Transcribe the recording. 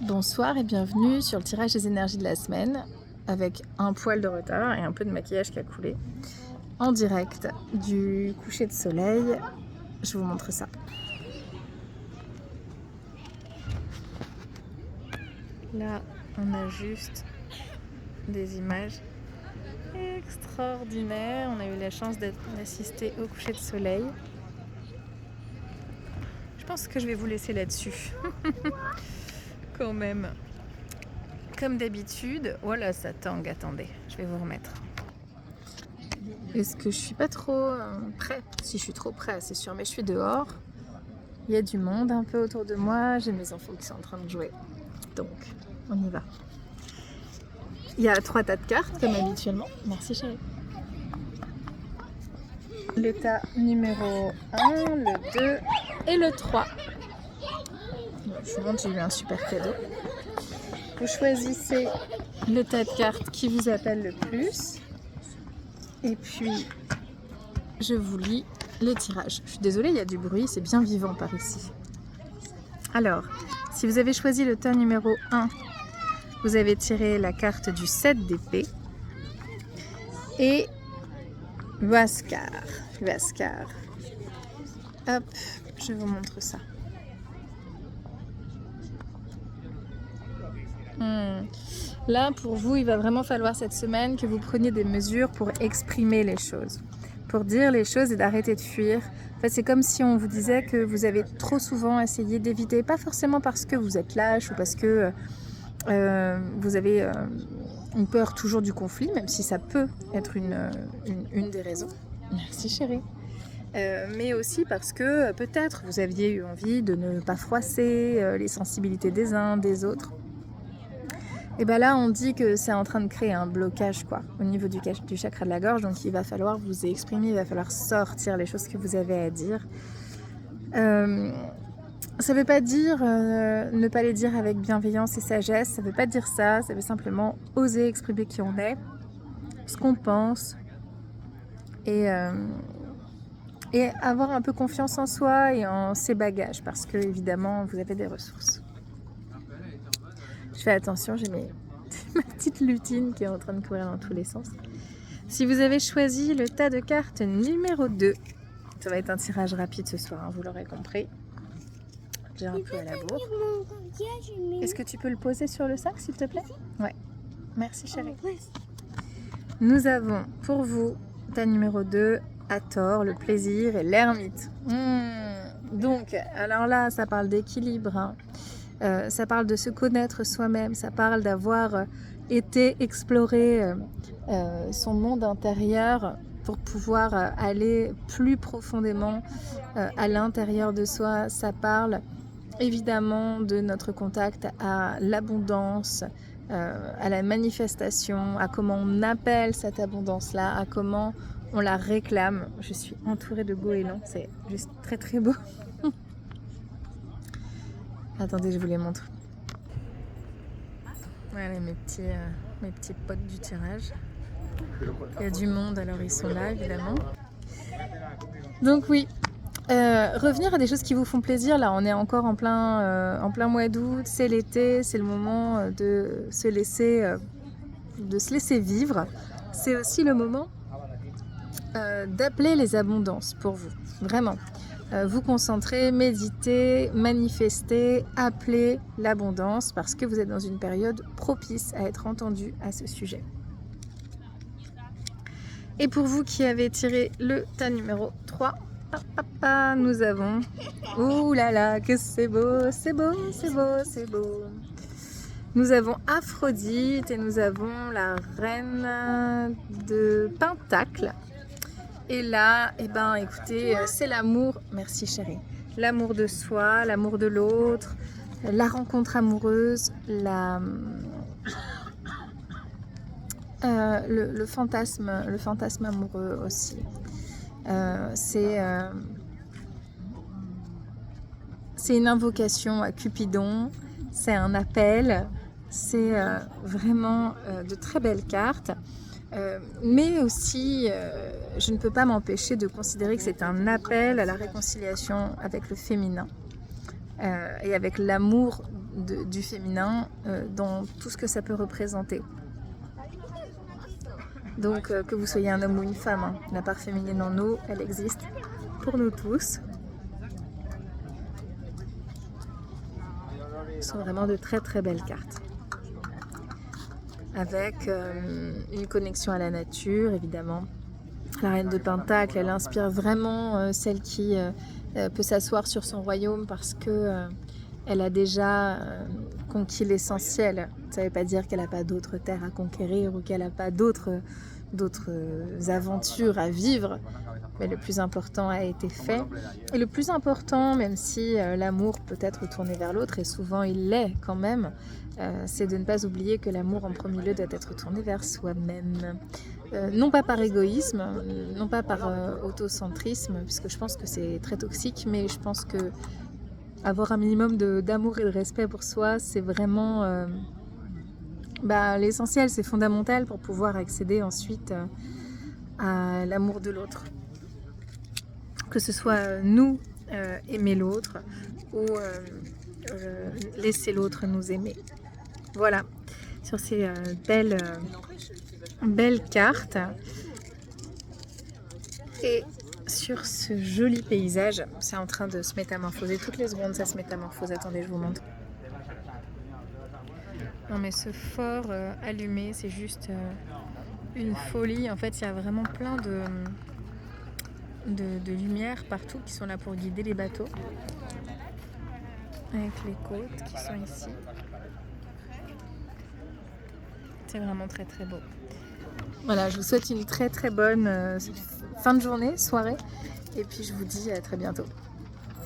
Bonsoir et bienvenue sur le tirage des énergies de la semaine avec un poil de retard et un peu de maquillage qui a coulé en direct du coucher de soleil. Je vous montre ça. Là, on a juste des images extraordinaires. On a eu la chance d'assister au coucher de soleil. Je pense que je vais vous laisser là-dessus. Quand même. Comme d'habitude. Voilà, ça tangue. Attendez, je vais vous remettre. Est-ce que je suis pas trop près? Si je suis trop près, c'est sûr, mais je suis dehors. Il y a du monde un peu autour de moi. J'ai mes enfants qui sont en train de jouer. Donc, on y va. Il y a 3 tas de cartes, comme habituellement. Merci chérie. Le tas numéro 1, le 2 et le 3. Je vous montre, j'ai eu un super cadeau. Vous choisissez le tas de cartes qui vous appelle le plus. Et puis, je vous lis le tirage. Je suis désolée, il y a du bruit, c'est bien vivant par ici. Alors, si vous avez choisi le tas numéro 1, vous avez tiré la carte du 7 d'épée. Et Huascar. Hop, je vous montre ça. Là, pour vous, il va vraiment falloir cette semaine que vous preniez des mesures pour exprimer les choses, pour dire les choses et d'arrêter de fuir. En fait, c'est comme si on vous disait que vous avez trop souvent essayé d'éviter, pas forcément parce que vous êtes lâche ou parce que vous avez une peur toujours du conflit, même si ça peut être une des raisons. Merci chérie. Mais aussi parce que peut-être vous aviez eu envie de ne pas froisser les sensibilités des uns, des autres. Et bien là, on dit que c'est en train de créer un blocage au niveau du chakra de la gorge. Donc il va falloir vous exprimer, il va falloir sortir les choses que vous avez à dire. Ça ne veut pas dire ne pas les dire avec bienveillance et sagesse. Ça ne veut pas dire ça. Ça veut simplement oser exprimer qui on est, ce qu'on pense. Et avoir un peu confiance en soi et en ses bagages. Parce que évidemment, vous avez des ressources. Je fais attention, j'ai ma petite lutine qui est en train de courir dans tous les sens. Si vous avez choisi le tas de cartes numéro 2, ça va être un tirage rapide ce soir, vous l'aurez compris. J'ai un peu à la bourre. Est-ce que tu peux le poser sur le sac, s'il te plaît? Ouais. Merci chérie. Nous avons pour vous, tas numéro 2, Hathor, le plaisir et l'ermite. Donc, alors là, ça parle d'équilibre, ça parle de se connaître soi-même, ça parle d'avoir été explorer son monde intérieur pour pouvoir aller plus profondément à l'intérieur de soi. Ça parle évidemment de notre contact à l'abondance, à la manifestation, à comment on appelle cette abondance-là, à comment on la réclame. Je suis entourée de goélands, c'est juste très très beau. Attendez, je vous les montre. Voilà mes petits potes du tirage. Il y a du monde, alors ils sont là évidemment. Donc oui, revenir à des choses qui vous font plaisir. Là, on est encore en plein mois d'août, c'est l'été, c'est le moment de se laisser vivre. C'est aussi le moment d'appeler les abondances pour vous, vraiment. Vous concentrer, méditer, manifester, appeler l'abondance parce que vous êtes dans une période propice à être entendu à ce sujet. Et pour vous qui avez tiré le tas numéro 3, nous avons... Ouh là là, que c'est beau, c'est beau, c'est beau, c'est beau. Nous avons Aphrodite et nous avons la reine de Pentacle. Et là, eh ben, écoutez, c'est l'amour, merci chérie, l'amour de soi, l'amour de l'autre, la rencontre amoureuse, le fantasme amoureux aussi. C'est une invocation à Cupidon, c'est un appel, c'est vraiment de très belles cartes. Mais aussi, je ne peux pas m'empêcher de considérer que c'est un appel à la réconciliation avec le féminin et avec l'amour du féminin dans tout ce que ça peut représenter. Donc que vous soyez un homme ou une femme, hein, la part féminine en nous, elle existe pour nous tous. Ce sont vraiment de très très belles cartes. Avec une connexion à la nature, évidemment. La reine de Pentacle, elle inspire vraiment celle qui peut s'asseoir sur son royaume parce que elle a déjà conquis l'essentiel. Ça ne veut pas dire qu'elle n'a pas d'autres terres à conquérir ou qu'elle n'a pas d'autres aventures à vivre. Mais le plus important a été fait. Et le plus important, même si l'amour peut être tourné vers l'autre, et souvent il l'est quand même, c'est de ne pas oublier que l'amour en premier lieu doit être tourné vers soi-même. Non pas par égoïsme, non pas par autocentrisme, puisque je pense que c'est très toxique, mais je pense que avoir un minimum d'amour et de respect pour soi, c'est vraiment l'essentiel, c'est fondamental pour pouvoir accéder ensuite à l'amour de l'autre. Que ce soit nous aimer l'autre ou laisser l'autre nous aimer. Voilà, sur ces belles cartes et sur ce joli paysage, c'est en train de se métamorphoser. Toutes les secondes, ça se métamorphose. Attendez, je vous montre. Non mais ce fort allumé, c'est juste une folie. En fait, il y a vraiment plein de lumières partout qui sont là pour guider les bateaux. Avec les côtes qui sont ici. C'est vraiment très très beau. Voilà, je vous souhaite une très très bonne fin de journée, soirée. Et puis je vous dis à très bientôt.